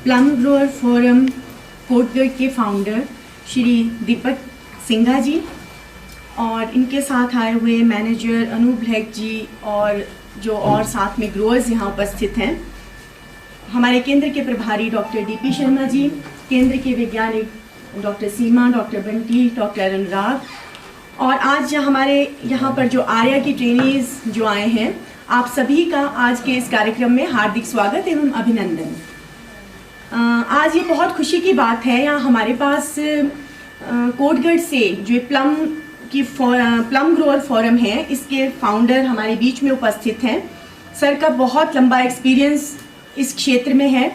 Plum grower forum Kotgarh के founder Shri Deepak Singha जी और इनके साथ आए हुए मैनेजर अनूप लेख जी और जो और साथ में ग्रोअर्स यहाँ उपस्थित हैं। हमारे केंद्र के प्रभारी डॉक्टर डीपी शर्मा जी, केंद्र के वैज्ञानिक डॉक्टर सीमा, डॉक्टर बंटी, डॉक्टर अनुराग और आज हमारे यहाँ पर जो आर्या की ट्रेनीज जो आए हैं, आप सभी का आज के इस कार्यक्रम में हार्दिक स्वागत एवं अभिनंदन। आज ये बहुत खुशी की बात है, यहाँ हमारे पास कोटगढ़ से जो प्लम ग्रोअर फोरम है, इसके फाउंडर हमारे बीच में उपस्थित हैं। सर का बहुत लंबा एक्सपीरियंस इस क्षेत्र में है,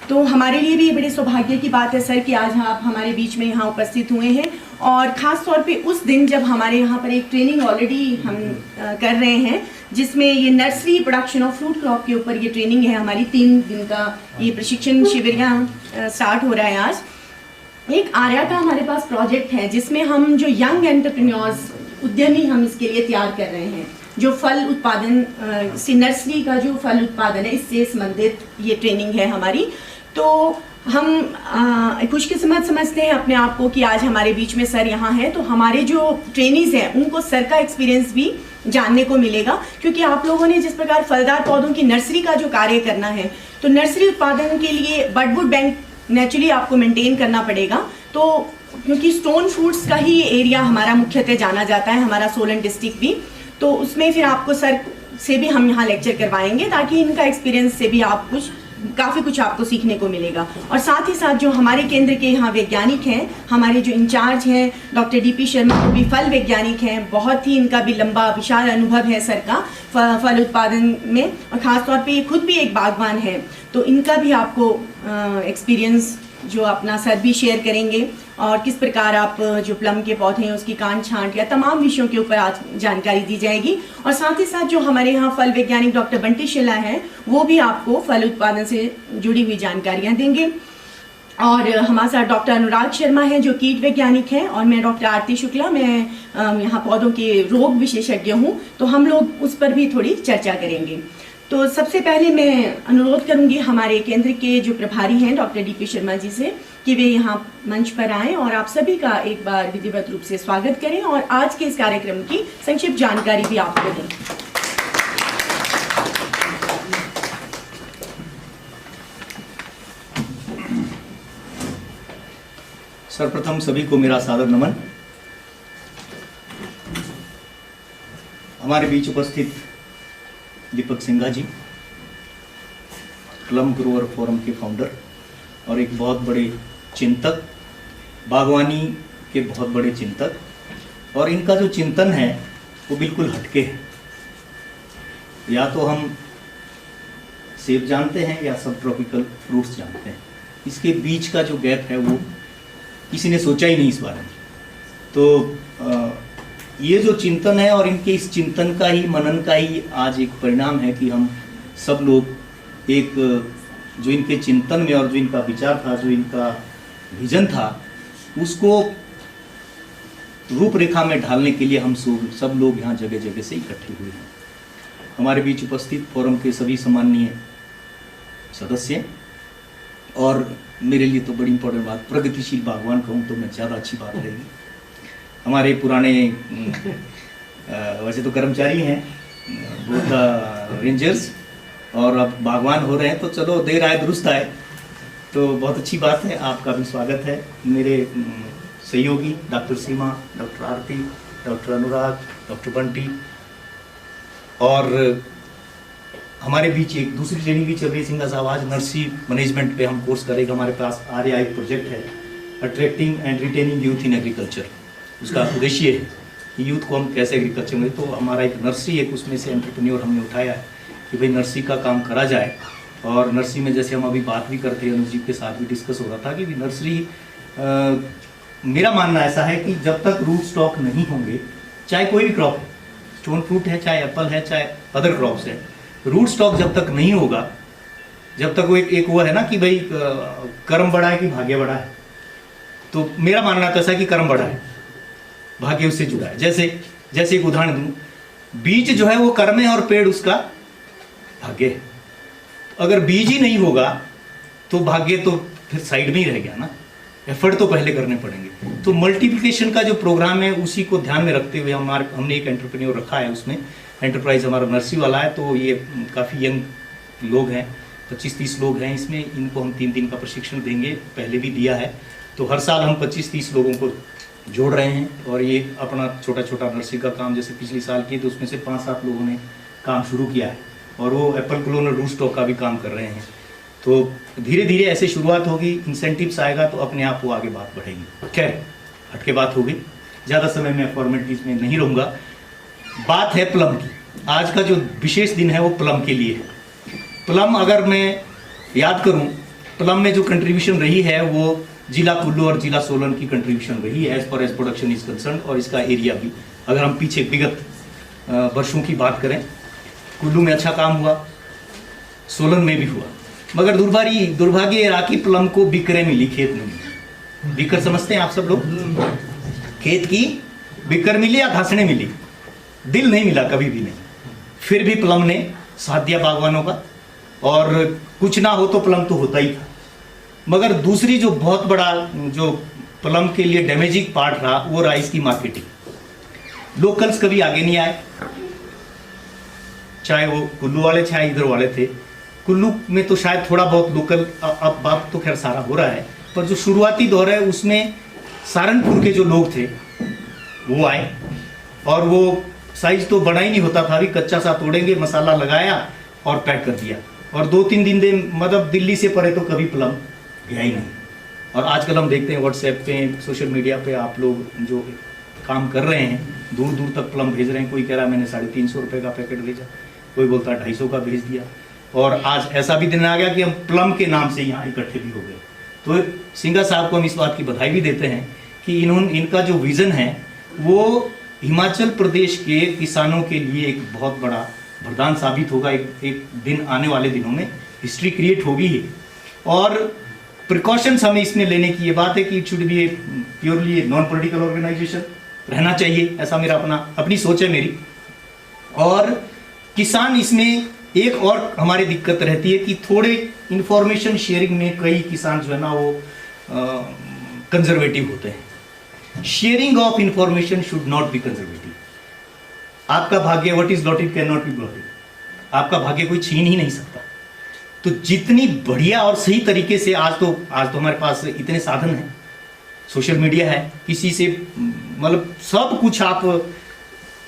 तो हमारे लिए भी ये बड़े सौभाग्य की बात है सर कि आज आप हमारे बीच में यहाँ उपस्थित हुए हैं और ख़ास तौर पे उस दिन जब हमारे यहाँ पर एक ट्रेनिंग ऑलरेडी हम कर रहे हैं, जिसमें ये nursery production of fruit crop के ऊपर ये ट्रेनिंग है हमारी। 3 दिन का ये प्रशिक्षण शिविर यहाँ स्टार्ट हो रहा है आज। एक आर्या का हमारे पास प्रोजेक्ट है जिसमें हम जो यंग एंटरप्रेन्योर्स उद्यमी हम इसके लिए तैयार कर रहे हैं, जो फल उत्पादन से नर्सरी का जो फल उत्पादन है इससे संबंधित ये ट्रेनिंग है हमारी। तो हम खुशकिस्मत समझते हैं अपने आप को कि आज हमारे बीच में सर यहाँ हैं, तो हमारे जो ट्रेनीज हैं उनको सर का एक्सपीरियंस भी जानने को मिलेगा, क्योंकि आप लोगों ने जिस प्रकार फलदार पौधों की नर्सरी का जो कार्य करना है, तो नर्सरी उत्पादन के लिए बडवुड बैंक नेचुरली आपको मेंटेन करना पड़ेगा। तो क्योंकि स्टोन फ्रूट्स का ही एरिया हमारा मुख्यतः जाना जाता है, हमारा सोलन डिस्ट्रिक्ट भी, तो उसमें फिर आपको सर से भी हम यहाँ लेक्चर करवाएंगे ताकि इनका एक्सपीरियंस से भी आप काफ़ी कुछ आपको सीखने को मिलेगा। और साथ ही साथ जो हमारे केंद्र के यहाँ वैज्ञानिक हैं, हमारे जो इंचार्ज हैं डॉक्टर डीपी शर्मा, वो भी फल वैज्ञानिक हैं, बहुत ही इनका भी लंबा विशाल अनुभव है सर का फल उत्पादन में, और ख़ासतौर पे ये खुद भी एक बागवान है, तो इनका भी आपको एक्सपीरियंस जो अपना सर भी शेयर करेंगे और किस प्रकार आप जो प्लम के पौधे हैं उसकी कांट छांट या तमाम विषयों के ऊपर आज जानकारी दी जाएगी। और साथ ही साथ जो हमारे यहाँ फल वैज्ञानिक डॉक्टर बंटी शिला हैं, वो भी आपको फल उत्पादन से जुड़ी हुई जानकारियाँ देंगे। और हमारे साथ डॉक्टर अनुराग शर्मा हैं जो कीट वैज्ञानिक हैं, और मैं डॉक्टर आरती शुक्ला, मैं यहाँ पौधों के रोग विशेषज्ञ हूँ, तो हम लोग उस पर भी थोड़ी चर्चा करेंगे। तो सबसे पहले मैं अनुरोध करूंगी हमारे केंद्र के जो प्रभारी हैं डॉक्टर डीपी शर्मा जी से कि वे यहाँ मंच पर आएं और आप सभी का एक बार विधिवत रूप से स्वागत करें और आज के इस कार्यक्रम की संक्षिप्त जानकारी भी आपको दें। सर्वप्रथम सभी को मेरा सादर नमन। हमारे बीच उपस्थित दीपक सिंघा जी, प्लम ग्रोअर फोरम के फाउंडर और एक बहुत बड़े चिंतक, बागवानी के बहुत बड़े चिंतक, और इनका जो चिंतन है वो बिल्कुल हटके है। या तो हम सेब जानते हैं या सब ट्रॉपिकल फ्रूट्स जानते हैं, इसके बीच का जो गैप है वो किसी ने सोचा ही नहीं इस बारे में। तो ये जो चिंतन है और इनके इस चिंतन का ही, मनन का ही आज एक परिणाम है कि हम सब लोग एक जो इनके चिंतन में और जो इनका विचार था, जो इनका विजन था, उसको रूपरेखा में ढालने के लिए हम सब लोग यहाँ जगह जगह से इकट्ठे हुए हैं। हमारे बीच उपस्थित फोरम के सभी सम्माननीय सदस्य, और मेरे लिए तो बड़ी इंपॉर्टेंट बात, प्रगतिशील बागवान कहूँ तो मैं ज़्यादा अच्छी बात रहेगी। हमारे पुराने वैसे तो कर्मचारी हैं, बोथ रेंजर्स, और अब बागवान हो रहे हैं, तो चलो देर आए दुरुस्त आए, तो बहुत अच्छी बात है। आपका भी स्वागत है। मेरे सहयोगी डॉक्टर सीमा, डॉक्टर आरती, डॉक्टर अनुराग, डॉक्टर बंटी, और हमारे बीच एक दूसरी ट्रेनिंग भी चल रही है। सिंघा साहब आज नर्सरी मैनेजमेंट पे हम कोर्स करेगा। हमारे पास आर्या एक प्रोजेक्ट है, attracting and retaining youth in agriculture. उसका उद्देश्य है कि यूथ को हम कैसे एग्रीकल्चर में, तो हमारा एक नर्सरी है, उसमें से एंटरप्रेन्योर हमने उठाया है कि भाई नर्सरी का काम करा जाए। और नर्सरी में जैसे हम अभी बात भी करते हैं, अनुजी के साथ भी डिस्कस हो रहा था कि नर्सरी, मेरा मानना ऐसा है कि जब तक रूट स्टॉक नहीं होंगे, चाहे कोई भी क्रॉप है, स्टोन फ्रूट है, चाहे एप्पल है, चाहे अदर क्रॉप्स है, रूट स्टॉक जब तक नहीं होगा, जब तक वो एक वो है ना कि भाई कर्म बड़ा है कि भाग्य बड़ा है, तो मेरा मानना तो ऐसा है कि कर्म बड़ा है, भाग्य उससे जुड़ा है। जैसे एक उदाहरण दूं, बीज जो है वो कर्म है और पेड़ उसका भाग्य है। अगर बीज ही नहीं होगा तो भाग्य तो फिर साइड में ही रह गया ना, एफर्ट तो पहले करने पड़ेंगे। तो मल्टीप्लिकेशन का जो प्रोग्राम है उसी को ध्यान में रखते हुए हमने एक एंटरप्रेन्योर रखा है, उसमें एंटरप्राइज हमारा नर्सरी वाला है। तो ये काफ़ी यंग लोग हैं, 25-30 लोग हैं इसमें। इनको हम 3 दिन का प्रशिक्षण देंगे, पहले भी दिया है। तो हर साल हम 25-30 लोगों को जोड़ रहे हैं। और ये अपना छोटा छोटा नर्सरी का काम जैसे पिछले साल किए तो उसमें से 5-7 लोगों ने काम शुरू किया है, और वो एप्पल क्लोनर रूटस्टॉक का भी काम कर रहे हैं। तो धीरे धीरे ऐसे शुरुआत होगी, इंसेंटिव्स आएगा तो अपने आप वो आगे बात बढ़ेगी। खैर, हटके बात होगी, ज़्यादा समय मैं फॉर्मेलिटीज में नहीं रहूँगा। बात है प्लम की। आज का जो विशेष दिन है वो प्लम के लिए है। प्लम अगर मैं याद करूं, प्लम में जो कंट्रीब्यूशन रही है वो जिला कुल्लू और जिला सोलन की कंट्रीब्यूशन रही है as per as production is concern. और इसका एरिया भी अगर हम पीछे विगत वर्षों की बात करें, कुल्लू में अच्छा काम हुआ, सोलन में भी हुआ, मगर दुर्भाग्य रहा कि प्लम को बिक्रे मिली, खेत में मिली। बिक्र समझते हैं आप सब लोग? खेत की बिक्र मिली या घासने मिली, दिल नहीं मिला कभी भी नहीं। फिर भी प्लम ने साथ दिया बागवानों का, और कुछ ना हो तो प्लम तो होता ही था। मगर दूसरी जो बहुत बड़ा जो प्लम के लिए डैमेजिंग पार्ट रहा वो रहा इसकी मार्केटिंग। लोकल्स कभी आगे नहीं आए, चाहे वो कुल्लू वाले चाहे इधर वाले थे। कुल्लू में तो शायद थोड़ा बहुत लोकल, अब बात तो खैर सारा हो रहा है, पर जो शुरुआती दौर है उसमें सहारनपुर के जो लोग थे वो आए, और वो साइज तो बड़ा ही नहीं होता था, अभी कच्चा सा तोड़ेंगे, मसाला लगाया और पैक कर दिया, और 2-3 दिन दे मतलब दिल्ली से परे तो कभी प्लम गया ही नहीं। और आजकल हम देखते हैं व्हाट्सएप पे, सोशल मीडिया पे आप लोग जो काम कर रहे हैं, दूर दूर तक प्लम भेज रहे हैं। कोई कह रहा है मैंने 350 रुपये का पैकेट भेजा, कोई बोलता है 250 का भेज दिया। और आज ऐसा भी दिन आ गया कि हम प्लम के नाम से यहाँ इकट्ठे भी हो गए। तो सिंघा साहब को हम इस बात की बधाई भी देते हैं कि इनका जो विज़न है वो हिमाचल प्रदेश के किसानों के लिए एक बहुत बड़ा वरदान साबित होगा। एक दिन आने वाले दिनों में हिस्ट्री क्रिएट होगी ही। और प्रिकॉशंस हमें इसमें लेने की ये बात है कि it should be a purely non political organisation रहना चाहिए, ऐसा मेरा अपनी सोच है मेरी। और किसान इसमें एक और हमारी दिक्कत रहती है कि थोड़े इंफॉर्मेशन शेयरिंग में कई किसान जो है ना वो कंजर्वेटिव होते हैं। Sharing of information should not be conservative. आपका भाग्य what is allotted can not be blotted. आपका भाग्य कोई छीन ही नहीं सकता। तो जितनी बढ़िया और सही तरीके से आज तो हमारे पास इतने साधन हैं, सोशल मीडिया है, किसी से मतलब सब कुछ आप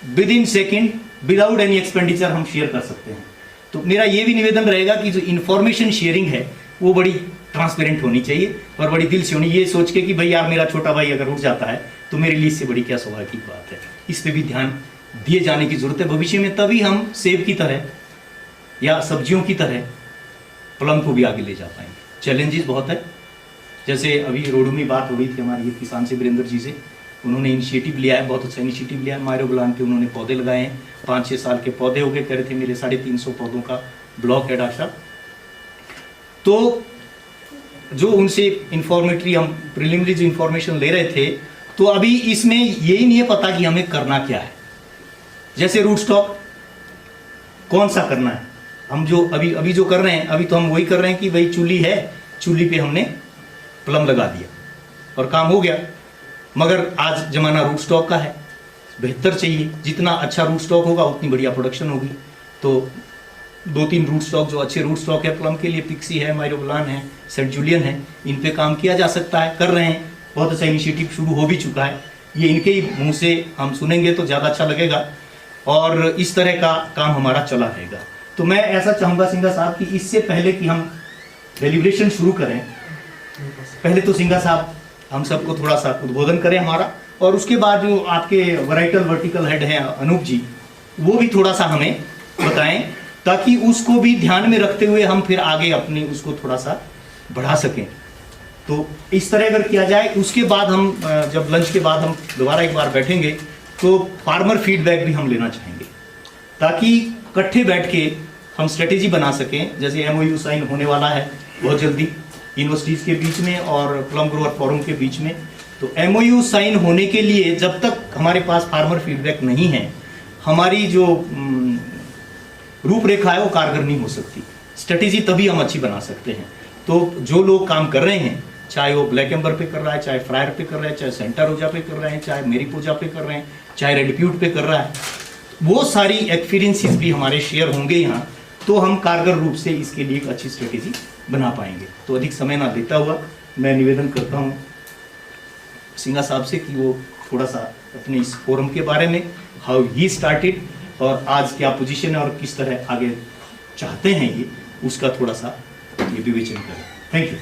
with in second without any expenditure हम शेयर कर सकते हैं। तो मेरा ये भी निवेदन रहेगा कि जो इन्फॉर्मेशन शेयरिंग है वो बड़ी ट्रांसपेरेंट होनी चाहिए और बड़ी दिल से होनी, ये सोच के कि भाई यार मेरा छोटा भाई अगर उठ जाता है तो मेरे लिए इससे बड़ी क्या सौभाग्य की बात है। इस पे भी ध्यान दिए जाने की जरूरत है भविष्य में, तभी हम सेब की तरह या सब्जियों की तरह प्लम को भी आगे ले जा पाएंगे। चैलेंजेस बहुत है, जैसे अभी रोडू में बात हो रही थी हमारी किसान से वीरेंद्र जी से, उन्होंने इनिशिएटिव लिया है, बहुत अच्छा इनिशिएटिव लिया है। मायरोगलान के उन्होंने पौधे लगाए हैं, 5-6 साल के पौधे हो गए, कह रहे थे मेरे 350 पौधों का ब्लॉक है डॉक्टर साहब। तो जो उनसे इंफॉर्मेटरी हम प्रिलिमिनरी जो इंफॉर्मेशन ले रहे थे, तो अभी इसमें यही नहीं है पता कि हमें करना क्या है। जैसे रूट स्टॉक कौन सा करना है, हम जो अभी जो कर रहे हैं, अभी तो हम वही कर रहे हैं कि भाई चूल्ही है, चूल्ही पे हमने प्लम लगा दिया और काम हो गया। मगर आज जमाना रूट स्टॉक का है, बेहतर चाहिए, जितना अच्छा रूट स्टॉक होगा उतनी बढ़िया प्रोडक्शन होगी। तो 2-3 रूट स्टॉक जो अच्छे रूट स्टॉक है प्लम के लिए, पिक्सी है, मायरोगलान है, सेंट जूलियन है, इन पे काम किया जा सकता है, कर रहे हैं। बहुत अच्छा इनिशिएटिव शुरू हो भी चुका है, ये इनके ही मुंह से हम सुनेंगे तो ज़्यादा अच्छा लगेगा और इस तरह का काम हमारा चला रहेगा। तो मैं ऐसा चाहूँगा सिंघा साहब कि इससे पहले कि हम डेलिब्रेशन शुरू करें, पहले तो सिंघा साहब हम सबको थोड़ा सा उद्बोधन करें हमारा, और उसके बाद जो आपके वैराइटल वर्टिकल हेड हैं अनूप जी, वो भी थोड़ा सा हमें बताएं, ताकि उसको भी ध्यान में रखते हुए हम फिर आगे अपनी उसको थोड़ा सा बढ़ा सकें। तो इस तरह अगर किया जाए, उसके बाद हम जब लंच के बाद हम दोबारा एक बार बैठेंगे तो फार्मर फीडबैक भी हम लेना चाहेंगे, ताकि इकट्ठे बैठ के हम स्ट्रेटेजी बना सकें। जैसे MOU साइन होने वाला है बहुत जल्दी यूनिवर्सिटीज़ के बीच में और प्लम ग्रोअर फोरम के बीच में, तो MOU साइन होने के लिए जब तक हमारे पास फार्मर फीडबैक नहीं है, हमारी जो रूपरेखा है वो कारगर नहीं हो सकती। स्ट्रेटेजी तभी हम अच्छी बना सकते हैं। तो जो लोग काम कर रहे हैं, चाहे वो ब्लैक एम्बर पे कर रहा है, चाहे फ्रायर पे कर रहा है, चाहे सेंटा रोजा पे कर रहे हैं, चाहे मेरी पूजा पे कर रहे हैं, चाहे रेडिप्यूट पे कर रहा है, वो सारी एक्सपीरियंसेस भी हमारे शेयर होंगे यहाँ, तो हम कारगर रूप से इसके लिए एक अच्छी स्ट्रेटेजी बना पाएंगे। तो अधिक समय ना देता हुआ मैं निवेदन करता हूँ सिंघा साहब से कि वो थोड़ा सा अपने इस फोरम के बारे में, हाउ ही स्टार्टेड और आज क्या पोजीशन है और किस तरह आगे चाहते हैं ये, उसका थोड़ा सा ये विवेचन करें। Thank you.